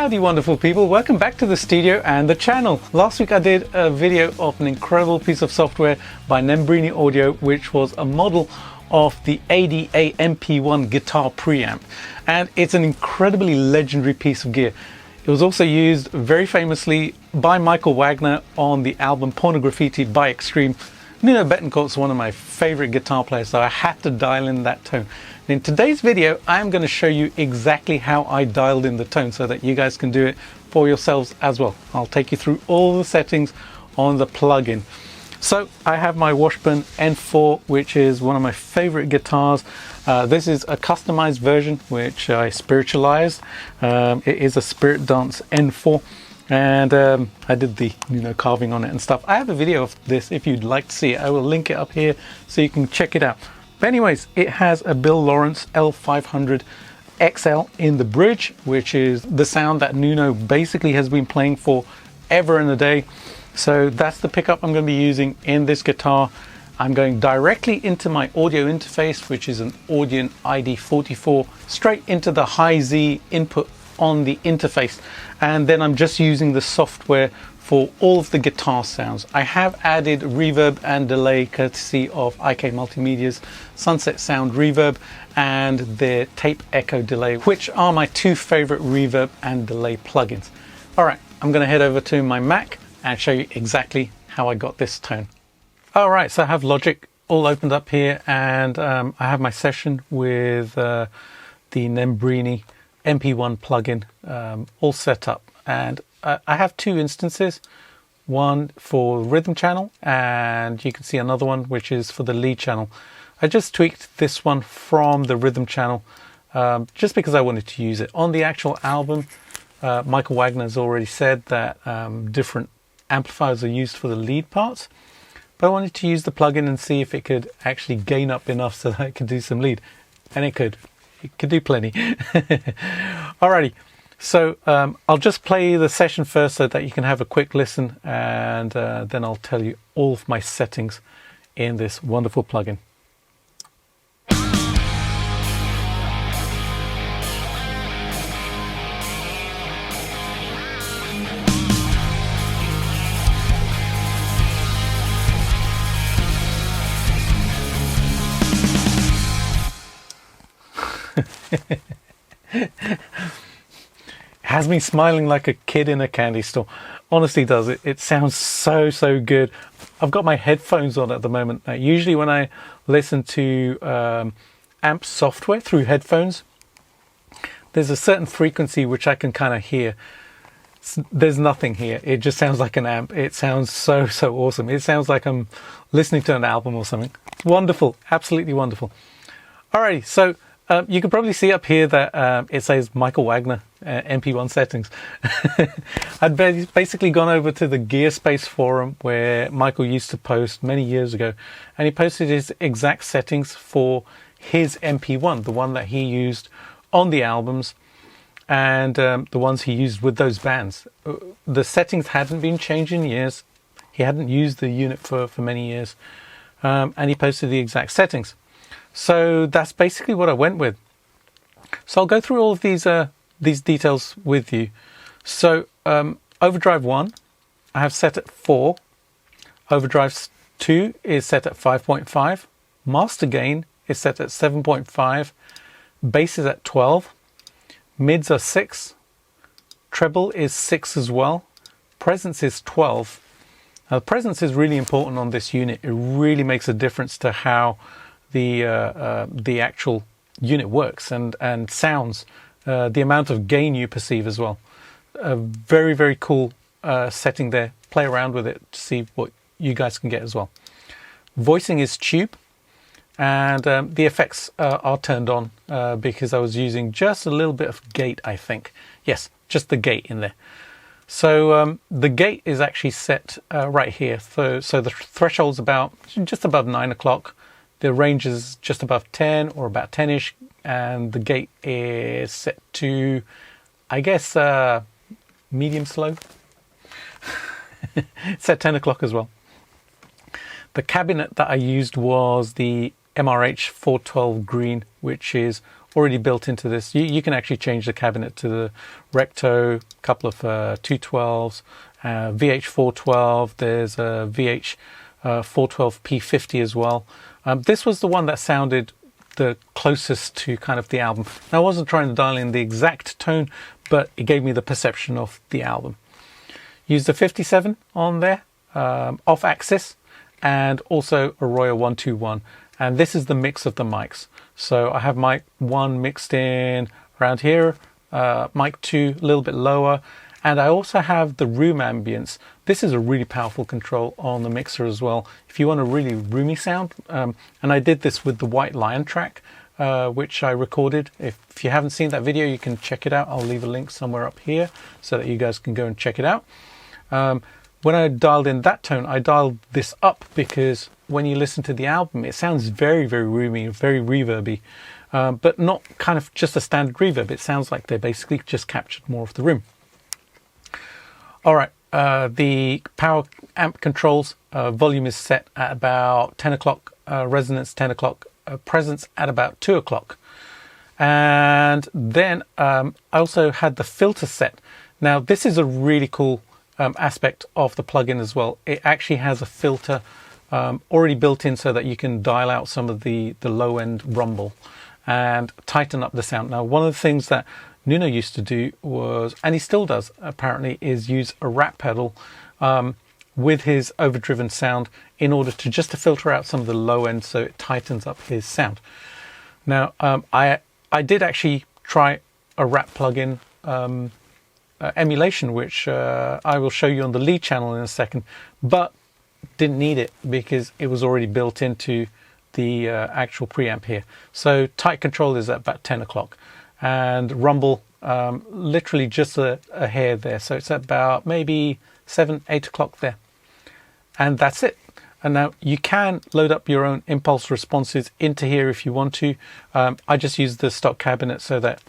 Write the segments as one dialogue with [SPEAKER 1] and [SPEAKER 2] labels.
[SPEAKER 1] Howdy wonderful people, welcome back to the studio and the channel. Last week I did a video of an incredible piece of software by Nembrini Audio, which was a model of the ADA MP1 guitar preamp, and it's an incredibly legendary piece of gear. It was also used very famously by Michael Wagner on the album Pornograffiti by Extreme. Nuno Bettencourt is one of my favorite guitar players, so I had to dial in that tone. In today's video, I'm going to show you exactly how I dialed in the tone so that you guys can do it for yourselves as well. I'll take you through all the settings on the plugin. So I have my Washburn N4, which is one of my favorite guitars. This is a customized version which I spiritualized. It is a Spirit Dance N4, and I did the carving on it and stuff. I have a video of this if you'd like to see it. I will link it up here so you can check it out. But anyways, it has a Bill Lawrence L500 XL in the bridge, which is the sound that Nuno basically has been playing for ever and a day. So that's the pickup I'm going to be using in this guitar. I'm going directly into my audio interface, which is an Audient ID44, straight into the high Z input on the interface. And then I'm just using the software for all of the guitar sounds. I have added reverb and delay courtesy of IK Multimedia's Sunset Sound Reverb and their Tape Echo Delay, which are my two favorite reverb and delay plugins. All right, I'm going to head over to my Mac and show you exactly how I got this tone. All right, so I have Logic all opened up here, and I have my session with the Nembrini MP1 plugin all set up, and I have two instances, one for rhythm channel, and you can see another one which is for the lead channel. I just tweaked this one from the rhythm channel just because I wanted to use it. On the actual album, Michael Wagner has already said that different amplifiers are used for the lead parts, but I wanted to use the plugin and see if it could actually gain up enough so that it could do some lead, and it could do plenty. Alrighty, so I'll just play the session first so that you can have a quick listen, and then I'll tell you all of my settings in this wonderful plugin. Has me smiling like a kid in a candy store. Honestly does. It sounds so good. I've got my headphones on at the moment. Usually when I listen to amp software through headphones, there's a certain frequency which I can kind of hear. There's nothing here. It just sounds like an amp. It sounds so awesome. It sounds like I'm listening to an album or something. Wonderful. Absolutely wonderful. Alrighty, so you can probably see up here that it says Michael Wagner MP1 settings. I'd basically gone over to the Gearspace forum where Michael used to post many years ago, and he posted his exact settings for his MP1, the one that he used on the albums and the ones he used with those bands. The settings hadn't been changed in years. He hadn't used the unit for many years, and he posted the exact settings. So that's basically what I went with. So I'll go through all of these details with you. So overdrive 1 I have set at 4, overdrive 2 is set at 5.5, master gain is set at 7.5, bass is at 12, mids are 6, treble is 6 as well, presence is 12. Now presence is really important on this unit. It really makes a difference to how the actual unit works and sounds, the amount of gain you perceive as well. A very cool setting there. Play around with it to see what you guys can get as well. Voicing is tube, and the effects are turned on because I was using just a little bit of gate, I think. Yes, just the gate in there. So the gate is actually set right here. So the threshold's about just above 9 o'clock. The range is just above 10 or about 10-ish, and the gate is set to, I guess, medium slow. It's at 10 o'clock as well. The cabinet that I used was the MRH 412 green, which is already built into this. You can actually change the cabinet to the Recto, couple of 212s, VH412, there's a VH412 P50 as well. This was the one that sounded the closest to kind of the album. Now, I wasn't trying to dial in the exact tone, but it gave me the perception of the album. Used a 57 on there, off axis, and also a Royal 121. And this is the mix of the mics. So I have mic 1 mixed in around here, mic 2 a little bit lower, and I also have the room ambience. This is a really powerful control on the mixer as well. If you want a really roomy sound, and I did this with the White Lion track, which I recorded. If you haven't seen that video, you can check it out. I'll leave a link somewhere up here so that you guys can go and check it out. When I dialed in that tone, I dialed this up because when you listen to the album, it sounds very, very roomy, very reverby, but not kind of just a standard reverb. It sounds like they basically just captured more of the room. All right, the power amp controls, volume is set at about 10 o'clock, resonance 10 o'clock, presence at about 2 o'clock. And then I also had the filter set. Now, this is a really cool aspect of the plugin as well. It actually has a filter already built in so that you can dial out some of the low end rumble and tighten up the sound. Now, one of the things that Nuno used to do was, and he still does apparently, is use a rat pedal with his overdriven sound in order to just to filter out some of the low end so it tightens up his sound. Now, I did actually try a rat plugin emulation, which I will show you on the lead channel in a second, but didn't need it because it was already built into the actual preamp here. So tight control is at about 10 o'clock and rumble literally just a hair there, so it's about maybe 7-8 o'clock there, and that's it. And now you can load up your own impulse responses into here if you want to. I just use the stock cabinet so that,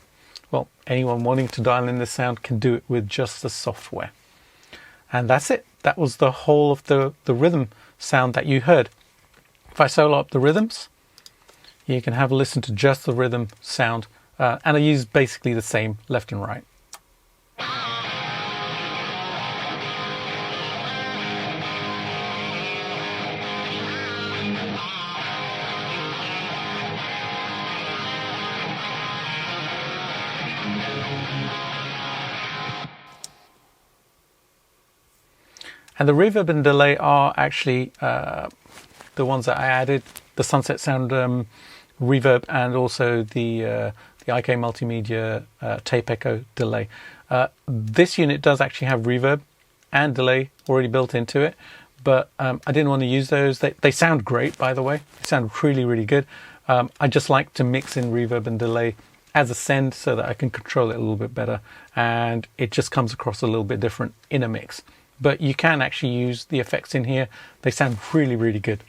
[SPEAKER 1] well, anyone wanting to dial in the sound can do it with just the software. And that's it. That was the whole of the rhythm sound that you heard. If I solo up the rhythms, you can have a listen to just the rhythm sound. And I use basically the same left and right. And the reverb and delay are actually the ones that I added, the Sunset Sound reverb and also the IK Multimedia tape echo delay. This unit does actually have reverb and delay already built into it, but I didn't want to use those. They sound great, by the way. They sound really, really good. I just like to mix in reverb and delay as a send so that I can control it a little bit better, and it just comes across a little bit different in a mix. But you can actually use the effects in here. They sound really, really good.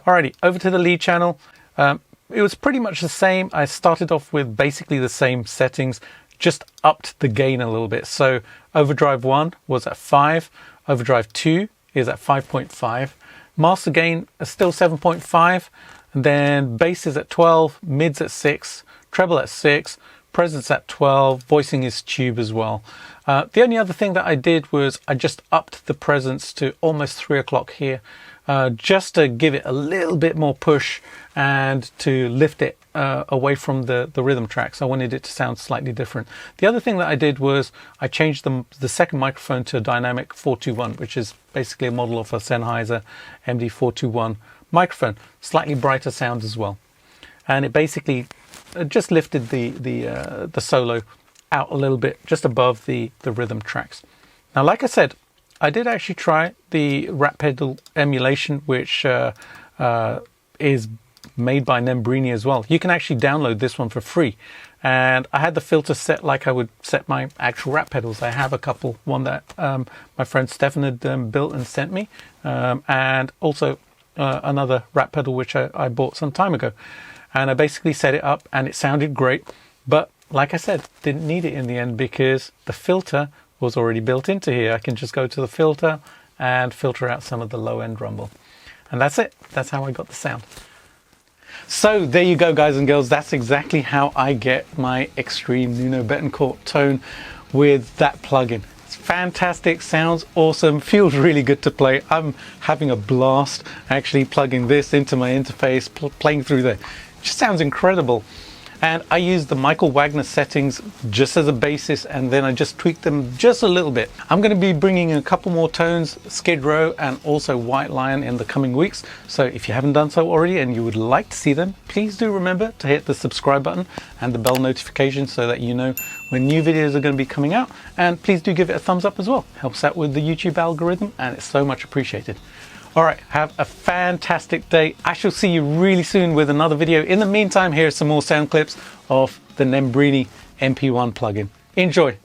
[SPEAKER 1] Alrighty, over to the lead channel. It was pretty much the same. I started off with basically the same settings, just upped the gain a little bit. So overdrive 1 was at 5, overdrive 2 is at 5.5, master gain is still 7.5, and then bass is at 12, mids at 6, treble at 6, presence at 12, voicing is tube as well. The only other thing that I did was I just upped the presence to almost 3 o'clock here, just to give it a little bit more push and to lift it away from the rhythm tracks. I wanted it to sound slightly different. The other thing that I did was I changed the second microphone to a dynamic 421, which is basically a model of a Sennheiser MD421 microphone, slightly brighter sound as well. And it basically just lifted the solo out a little bit, just above the rhythm tracks. Now, like I said, I did actually try the rat pedal emulation, which is made by Nembrini as well. You can actually download this one for free. And I had the filter set like I would set my actual rat pedals. I have a couple, one that my friend Stefan had built and sent me, and also another rat pedal which I bought some time ago. And I basically set it up and it sounded great, but like I said, didn't need it in the end because the filter was already built into here. I can just go to the filter and filter out some of the low end rumble. And that's it. That's how I got the sound. So there you go, guys and girls. That's exactly how I get my extreme Nuno Bettencourt tone with that plugin. It's fantastic, sounds awesome, feels really good to play. I'm having a blast actually plugging this into my interface, playing through there. It just sounds incredible. And I use the Michael Wagner settings just as a basis, and then I just tweak them just a little bit. I'm going to be bringing in a couple more tones, Skid Row and also White Lion, in the coming weeks. So if you haven't done so already and you would like to see them, please do remember to hit the subscribe button and the bell notification so that you know when new videos are going to be coming out. And please do give it a thumbs up as well. Helps out with the YouTube algorithm and it's so much appreciated. All right, have a fantastic day. I shall see you really soon with another video. In the meantime, here's some more sound clips of the Nembrini MP1 plugin. Enjoy.